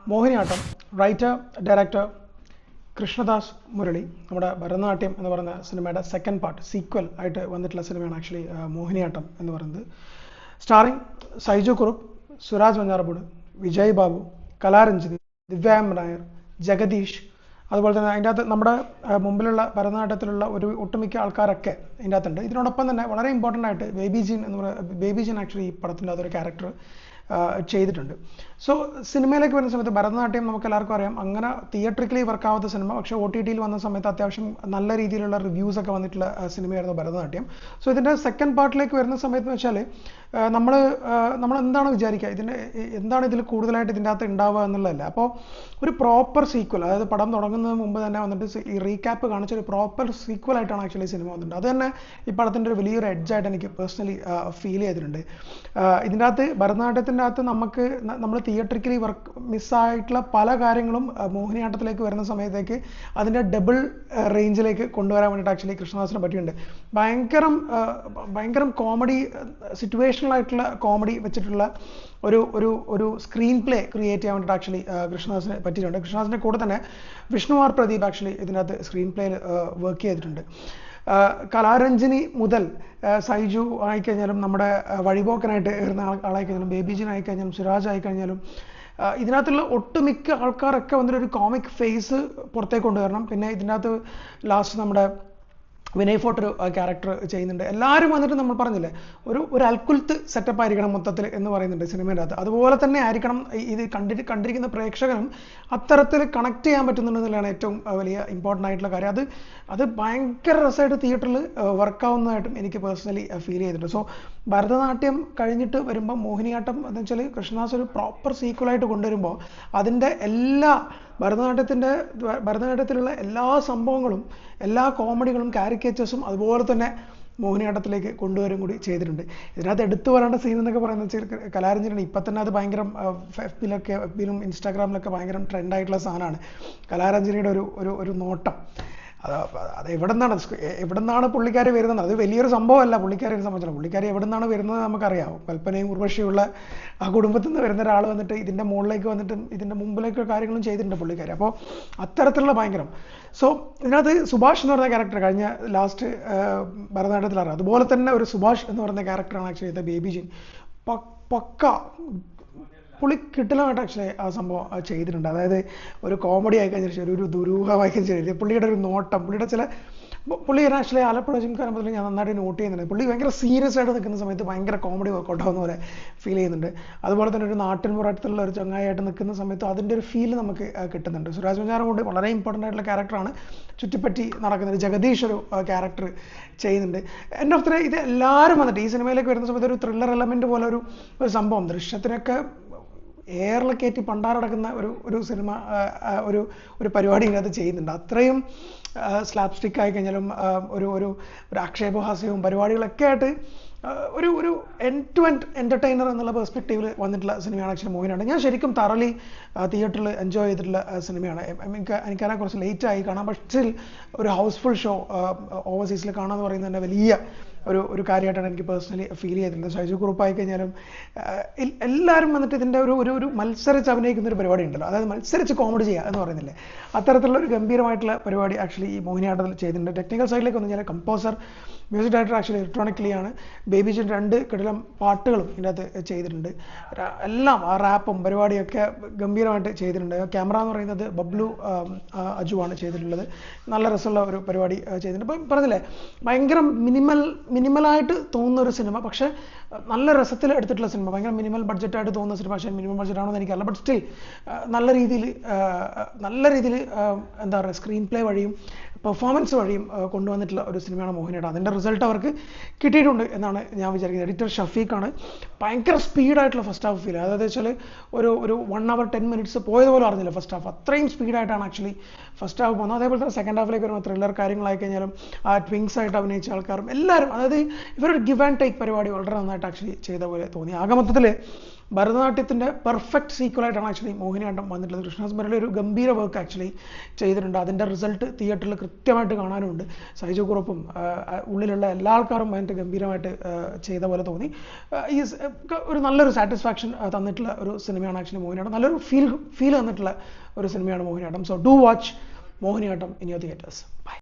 Mohiniyattam writer director Krishnadas Murali നമ്മുടെ ഭരതനാട്യം എന്ന് പറയുന്ന സിനിമയുടെ സെക്കൻഡ് പാർട്ട് സീക്വൽ ആയിട്ട് വന്നിട്ടുള്ള സിനിമയാണ് ആക്ച്വലി മോഹിനിയാട്ടം എന്ന് പറയുന്നത്. സ്റ്റാറിംഗ് സൈജു കുറുപ്പ്, സുരാജ് വെഞ്ഞാറമൂട്, വിജയ് ബാബു, കലാരഞ്ജിനി, ദിവ്യാംബ നായർ, ജഗദീഷ്, അതുപോലെ തന്നെ അതിൻ്റെ അകത്ത് നമ്മുടെ മുമ്പിലുള്ള ഭരതനാട്യത്തിലുള്ള ഒരു ഒട്ടുമിക്ക ആൾക്കാരൊക്കെ ഇതിൻ്റെ അകത്തുണ്ട്. ഇതിനോടൊപ്പം തന്നെ വളരെ ഇമ്പോർട്ടൻ്റ് ആയിട്ട് ബേബി ജീൻ ആക്ച്വലി ഈ പടത്തിൻ്റെ അതൊരു ക്യാരക്ടർ ചെയ്തിട്ടുണ്ട്. സോ സിനിമയിലേക്ക് വരുന്ന സമയത്ത് ഭരതനാട്യം നമുക്ക് എല്ലാവർക്കും അറിയാം, അങ്ങനെ തിയേറ്ററിക്കലി വർക്കാവാത്ത സിനിമ, പക്ഷേ OTT-ൽ വന്ന സമയത്ത് അത്യാവശ്യം നല്ല രീതിയിലുള്ള റിവ്യൂസ് ഒക്കെ വന്നിട്ടുള്ള സിനിമയായിരുന്നു ഭരതനാട്യം. സോ ഇതിൻ്റെ സെക്കൻഡ് പാർട്ടിലേക്ക് വരുന്ന സമയത്ത് എന്ന് വെച്ചാൽ നമ്മൾ എന്താണ് വിചാരിക്കുക, എന്താണ് ഇതിൽ കൂടുതലായിട്ട് ഇതിൻ്റെ അകത്ത് ഉണ്ടാവുക എന്നുള്ളതല്ല. അപ്പോൾ ഒരു പ്രോപ്പർ സീക്വൽ, അതായത് പടം തുടങ്ങുന്നതിന് മുമ്പ് തന്നെ വന്നിട്ട് ഈ റീക്യാപ്പ് കാണിച്ച ഒരു പ്രോപ്പർ സീക്വൽ ആയിട്ടാണ് ആക്ച്വലി സിനിമ വന്നിട്ടുണ്ട്. അത് തന്നെ ഈ പടത്തിൻ്റെ ഒരു വലിയൊരു എഡ്ജായിട്ട് എനിക്ക് പേഴ്സണലി ഫീൽ ചെയ്തിട്ടുണ്ട്. ഇതിൻ്റെ അകത്ത് ഭരതനാട്യത്തിൻ്റെ അകത്ത് നമ്മൾ തിയേറ്ററിക്കലി മിസ്സായിട്ടുള്ള പല കാര്യങ്ങളും മോഹിനിയാട്ടത്തിലേക്ക് വരുന്ന സമയത്തേക്ക് അതിൻ്റെ ഡബിൾ റേഞ്ചിലേക്ക് കൊണ്ടുവരാൻ വേണ്ടിയിട്ട് ആക്ച്വലി കൃഷ്ണദാസിനെ പറ്റിയുണ്ട്. ഭയങ്കരം കോമഡി, സിറ്റുവേഷണൽ ആയിട്ടുള്ള കോമഡി വെച്ചിട്ടുള്ള ഒരു സ്ക്രീൻ പ്ലേ ക്രിയേറ്റ് ചെയ്യാൻ വേണ്ടിയിട്ട് ആക്ച്വലി കൃഷ്ണദാസിനെ പറ്റിയിട്ടുണ്ട്. കൃഷ്ണദാസിൻ്റെ കൂടെ തന്നെ വിഷ്ണു ആർ പ്രദീപ് ആക്ച്വലി ഇതിനകത്ത് സ്ക്രീൻ പ്ലേയിൽ വർക്ക് ചെയ്തിട്ടുണ്ട്. കലാരഞ്ജിനി മുതൽ സൈജു ആയിക്കഴിഞ്ഞാലും, നമ്മുടെ വഴിപോക്കനായിട്ട് വരുന്ന ആളായിക്കഴിഞ്ഞാലും, ബേബി ജീൻ ആയിക്കഴിഞ്ഞാലും, സുരാജ് ആയിക്കഴിഞ്ഞാലും, ഇതിനകത്തുള്ള ഒട്ടുമിക്ക ആൾക്കാരൊക്കെ വന്നിട്ട് ഒരു കോമിക് ഫേസ് പുറത്തേക്ക് കൊണ്ടുവരണം. പിന്നെ ഇതിനകത്ത് ലാസ്റ്റ് നമ്മുടെ വിനയ് ഫോർട്ട് ഒരു ക്യാരക്ടർ ചെയ്യുന്നുണ്ട്. എല്ലാവരും വന്നിട്ട് നമ്മൾ പറഞ്ഞില്ലേ ഒരു അൽക്കുൽത്ത് സെറ്റപ്പ് ആയിരിക്കണം മൊത്തത്തിൽ എന്ന് പറയുന്നുണ്ട് സിനിമയുടെ അകത്ത്. അതുപോലെ തന്നെ ആയിരിക്കണം ഇത് കണ്ടിരിക്കുന്ന പ്രേക്ഷകനും അത്തരത്തിൽ കണക്ട് ചെയ്യാൻ പറ്റുന്നുണ്ടെന്നുള്ളതാണ് ഏറ്റവും വലിയ ഇമ്പോർട്ടൻ്റ് ആയിട്ടുള്ള കാര്യം. അത് ഭയങ്കര രസമായിട്ട് തിയേറ്ററിൽ വർക്കാവുന്നതായിട്ടും എനിക്ക് പേഴ്സണലി ഫീൽ ചെയ്തിട്ടുണ്ട്. സോ ഭരതനാട്യം കഴിഞ്ഞിട്ട് വരുമ്പോൾ മോഹിനിയാട്ടം എന്ന് വെച്ചാൽ കൃഷ്ണദാസ് ഒരു പ്രോപ്പർ സീക്വലായിട്ട് കൊണ്ടുവരുമ്പോൾ അതിൻ്റെ ഭരതനാട്യത്തിലുള്ള എല്ലാ സംഭവങ്ങളും, എല്ലാ കോമഡികളും, കാരിക്കേച്ചേഴ്സും അതുപോലെ തന്നെ മോഹിനിയാട്ടത്തിലേക്ക് കൊണ്ടുവരും കൂടി ചെയ്തിട്ടുണ്ട്. ഇതിനകത്ത് എടുത്തു പറയേണ്ട സീൻ എന്നൊക്കെ പറയുന്നത് കലാരഞ്ജനാണ്. ഇപ്പം തന്നെ അത് ഭയങ്കരം എഫ്ബിയിലും ഇൻസ്റ്റാഗ്രാമിലൊക്കെ ഭയങ്കരം ട്രെൻഡായിട്ടുള്ള സാധനമാണ് കലാരഞ്ജനിയുടെ ഒരു നോട്ടം. അത് എവിടെ നിന്നാണ് പുള്ളിക്കാരി വരുന്നത്, അത് വലിയൊരു സംഭവമല്ല പുള്ളിക്കാരിയെ സംബന്ധിച്ചിടത്തോളം. പുള്ളിക്കാരി എവിടെ നിന്നാണ് വരുന്നത് നമുക്കറിയാം. കൽപ്പനയും ഉർവശിയുള്ള ആ കുടുംബത്തിൽ നിന്ന് വരുന്ന ഒരാൾ വന്നിട്ട് ഇതിൻ്റെ മുകളിലേക്ക് വന്നിട്ട് ഇതിൻ്റെ മുമ്പിലേക്ക് കാര്യങ്ങളും ചെയ്തിട്ടുണ്ട് പുള്ളിക്കാരി. അപ്പോൾ അത്തരത്തിലുള്ള ഭയങ്കരം. സോ ഇതിനകത്ത് സുഭാഷ് എന്ന് പറഞ്ഞ ക്യാരക്ടർ കഴിഞ്ഞ ലാസ്റ്റ് ഭരതനാട്യത്തിൽ അറിയാം. അതുപോലെ തന്നെ ഒരു സുഭാഷ് എന്ന് പറയുന്ന ക്യാരക്ടറാണ് ആക്ച്വലി ചെയ്ത ബേബി ജീൻ. പക്ക പുള്ളി കിട്ടലുമായിട്ട് ആക്ച്വലി ആ സംഭവം ചെയ്തിട്ടുണ്ട്. അതായത് ഒരു കോമഡി ആയി കഴിഞ്ഞാൽ ശരി, ഒരു ദുരൂഹമായി കഴിഞ്ഞാൽ ശരി, പുള്ളിയുടെ ഒരു നോട്ടം, പുള്ളി ആക്ച്വലി ആലപ്പുഴ ജിംഖാന മുതൽ ഞാൻ നന്നായിട്ട് നോട്ട് ചെയ്യുന്നുണ്ട്. പുള്ളി ഭയങ്കര സീരിയസ് ആയിട്ട് നിൽക്കുന്ന സമയത്ത് ഭയങ്കര കോമഡി വർക്കൗട്ട് ആവുന്ന പോലെ ഫീൽ ചെയ്യുന്നുണ്ട്. അതുപോലെ തന്നെ ഒരു നാട്ടിൻ പുറത്തുള്ള ഒരു ചങ്ങായിട്ട് നിൽക്കുന്ന സമയത്ത് അതിൻ്റെ ഒരു ഫീൽ നമുക്ക് കിട്ടുന്നുണ്ട്. സുരാജ് വെഞ്ഞാറമൂട് വളരെ ഇമ്പോർട്ടൻ്റ് ആയിട്ടുള്ള ക്യാരക്ടറാണ്. ചുറ്റിപ്പറ്റി നടക്കുന്നത് ജഗദീഷ് ഒരു ക്യാരക്ടർ ചെയ്യുന്നുണ്ട്. എൻ്റെ ഓഫ് ഇത് എല്ലാവരും വന്നിട്ട് ഈ സിനിമയിലേക്ക് വരുന്ന സമയത്ത് ഒരു ത്രില്ലർ എലമെൻറ്റ് പോലെ ഒരു സംഭവം, ദൃശ്യത്തിനൊക്കെ എയറിൽ കയറ്റി പണ്ടാറടക്കുന്ന ഒരു സിനിമ, ഒരു പരിപാടി ഇതിനകത്ത് ചെയ്യുന്നുണ്ട്. അത്രയും സ്ലാപ്സ്റ്റിക് ആയി കഴിഞ്ഞാലും ഒരു ആക്ഷേപഹാസ്യവും പരിപാടികളൊക്കെ ആയിട്ട് ഒരു എൻഡ് ടു എൻഡ് എൻ്റർടൈനർ എന്നുള്ള പെർസ്പെക്റ്റീവിൽ വന്നിട്ടുള്ള സിനിമയാണ് ആക്ച്വലി മോഹിനിയാട്ടം. ഞാൻ ശരിക്കും തറലി തിയേറ്ററിൽ എൻജോയ് ചെയ്തിട്ടുള്ള സിനിമയാണ്. എനിക്കതിനെ കുറച്ച് ലേറ്റായി കാണാം, പക്ഷേ സ്റ്റിൽ ഒരു ഹൗസ്ഫുൾ ഷോ ഓവർസീസിൽ കാണാമെന്ന് പറയുന്നത് തന്നെ വലിയ ഒരു കാര്യമായിട്ടാണ് എനിക്ക് പേഴ്സണലി ഫീൽ ചെയ്തിട്ടുള്ളത്. സൈജു കുറുപ്പ് ആയിക്കഴിഞ്ഞാലും എല്ലാവരും വന്നിട്ട് ഇതിൻ്റെ ഒരു മത്സരിച്ച് അഭിനയിക്കുന്ന ഒരു പരിപാടി ഉണ്ടല്ലോ, അതായത് മത്സരിച്ച് കോമഡി ചെയ്യുക എന്ന് പറയുന്നില്ലേ, അത്തരത്തിലുള്ള ഒരു ഗംഭീരമായിട്ടുള്ള പരിപാടി ആക്ച്വലി ഈ മോഹിനിയാട്ടത്തിൽ ചെയ്തിട്ടുണ്ട്. ടെക്നിക്കൽ സൈഡിലേക്ക് വന്നു കഴിഞ്ഞാൽ composer, music director actually electronically ആണ്. ബേബി ജീൻ 2 കിടിലം പാട്ടുകളും ഇതിൻ്റെ അകത്ത് ചെയ്തിട്ടുണ്ട്. എല്ലാം ആ റാപ്പും പരിപാടിയൊക്കെ ഗംഭീരമായിട്ട് ചെയ്തിട്ടുണ്ട്. ക്യാമറ എന്ന് പറയുന്നത് ബബ്ലു അജുവാണ് ചെയ്തിട്ടുള്ളത്. നല്ല രസമുള്ള ഒരു പരിപാടി ചെയ്തിട്ടുണ്ട്. ഇപ്പം പറഞ്ഞില്ലേ ഭയങ്കര മിനിമലായിട്ട് തോന്നുന്ന ഒരു സിനിമ, പക്ഷേ നല്ല രസത്തിൽ എടുത്തിട്ടുള്ള സിനിമ. ഭയങ്കര മിനിമൽ ബഡ്ജറ്റായിട്ട് തോന്നുന്ന സിനിമ, പക്ഷേ മിനിമം ബഡ്ജറ്റ് ആണോ എന്ന് എനിക്കറിയില്ല. ബട്ട് സ്റ്റിൽ നല്ല രീതിയിൽ എന്താ പറയുക, സ്ക്രീൻ പ്ലേ വഴിയും പെർഫോമൻസ് വഴിയും കൊണ്ടുവന്നിട്ടുള്ള ഒരു സിനിമയാണ് മോഹിനിയാട്ടം. അതിൻ്റെ റിസൾട്ട് അവർക്ക് കിട്ടിയിട്ടുണ്ട് എന്നാണ് ഞാൻ വിചാരിക്കുന്നത്. എഡിറ്റർ ഷഫീഖാണ്. ഭയങ്കര സ്പീഡായിട്ടുള്ള ഫസ്റ്റ് ഹാഫ് ഫീൽ, അതായത് വെച്ചാൽ ഒരു 1 hour 10 minutes പോയതുപോലെ അറിഞ്ഞില്ല ഫസ്റ്റ് ഹാഫ്. അത്രയും സ്പീഡായിട്ടാണ് ആക്ച്വലി ഫസ്റ്റ് ഹാഫ് പോകുന്നത്. അതേപോലെ തന്നെ സെക്കൻഡ് ഹാഫിലേക്ക് വരുമ്പോൾ ത്രില്ലർ കാര്യങ്ങളായി കഴിഞ്ഞാലും ആ ട്വിങ്സ് ആയിട്ട് അഭിനയിച്ച ആൾക്കാരും എല്ലാവരും, അതായത് ഇവരൊരു ഗിവ് ആൻഡ് ടേക്ക് പരിപാടി വളരെ നന്നായിട്ട് ആക്ച്വലി ചെയ്ത പോലെ തോന്നി. ആകെ മൊത്തത്തിൽ ഭരതനാട്യത്തിൻ്റെ പെർഫെക്റ്റ് സീക്വലായിട്ടാണ് ആക്ച്വലി മോഹിനിയാട്ടം വന്നിട്ടുള്ളത്. കൃഷ്ണദാസ് മുരളി ഒരു ഗംഭീര വർക്ക് ആക്ച്വലി ചെയ്തിട്ടുണ്ട്. അതിൻ്റെ റിസൾട്ട് തിയേറ്ററിൽ കൃത്യമായിട്ട് കാണാനുമുണ്ട്. സൈജു കുറുപ്പും ഉള്ളിലുള്ള എല്ലാ ആൾക്കാരും അതിൻ്റെ ഗംഭീരമായിട്ട് ചെയ്ത പോലെ തോന്നി. ഈ ഒരു നല്ലൊരു സാറ്റിസ്ഫാക്ഷൻ തന്നിട്ടുള്ള ഒരു സിനിമയാണ് ആക്ച്വലി മോഹിനിയാട്ടം. നല്ലൊരു ഫീൽ തന്നിട്ടുള്ള ഒരു സിനിമയാണ് Mohiniyattam. So do watch Mohiniyattam in your theatres. By.